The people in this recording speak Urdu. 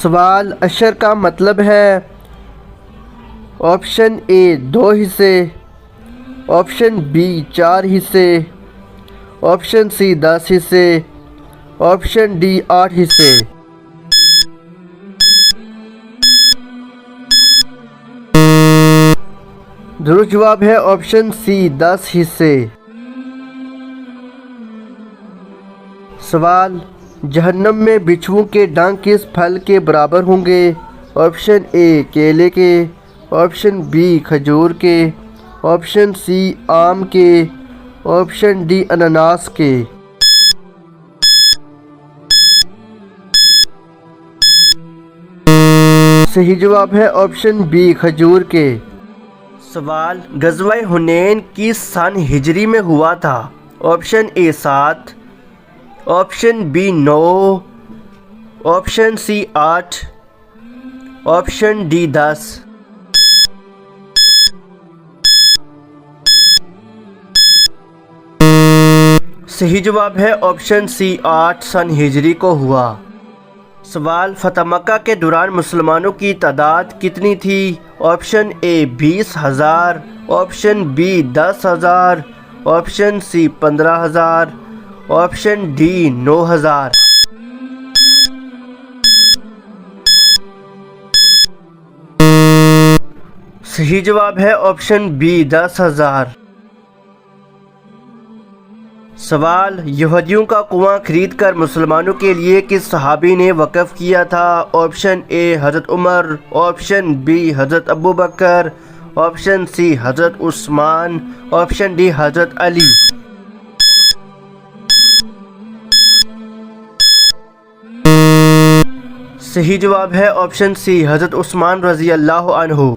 سوال عشر کا مطلب ہے آپشن اے 2 حصے، آپشن بی 4 حصے، آپشن سی 10 حصے، آپشن ڈی 8 حصے۔ درست جواب ہے آپشن سی 10 حصے۔ سوال جہنم میں بچھوؤں کے ڈنک کس پھل کے برابر ہوں گے؟ آپشن اے کیلے کے، آپشن بی کھجور کے، آپشن سی آم کے، آپشن ڈی انناس کے۔ صحیح جواب ہے آپشن بی کھجور کے۔ سوال غزوہ حنین کس سن ہجری میں ہوا تھا؟ Option A 7، option B 9، option C 8، option D 10۔ صحیح جواب ہے آپشن سی 8 سن ہجری کو ہوا۔ سوال فتح مکہ کے دوران مسلمانوں کی تعداد کتنی تھی؟ Option A 20,000، option B 10,000، option C 15,000، option D 9,000۔ صحیح جواب ہے آپشن بی 10,000۔ سوال یہودیوں کا کنواں خرید کر مسلمانوں کے لیے کس صحابی نے وقف کیا تھا؟ آپشن اے حضرت عمر، آپشن بی حضرت ابو بکر، آپشن سی حضرت عثمان، آپشن ڈی حضرت علی۔ صحیح جواب ہے آپشن سی حضرت عثمان رضی اللہ عنہ۔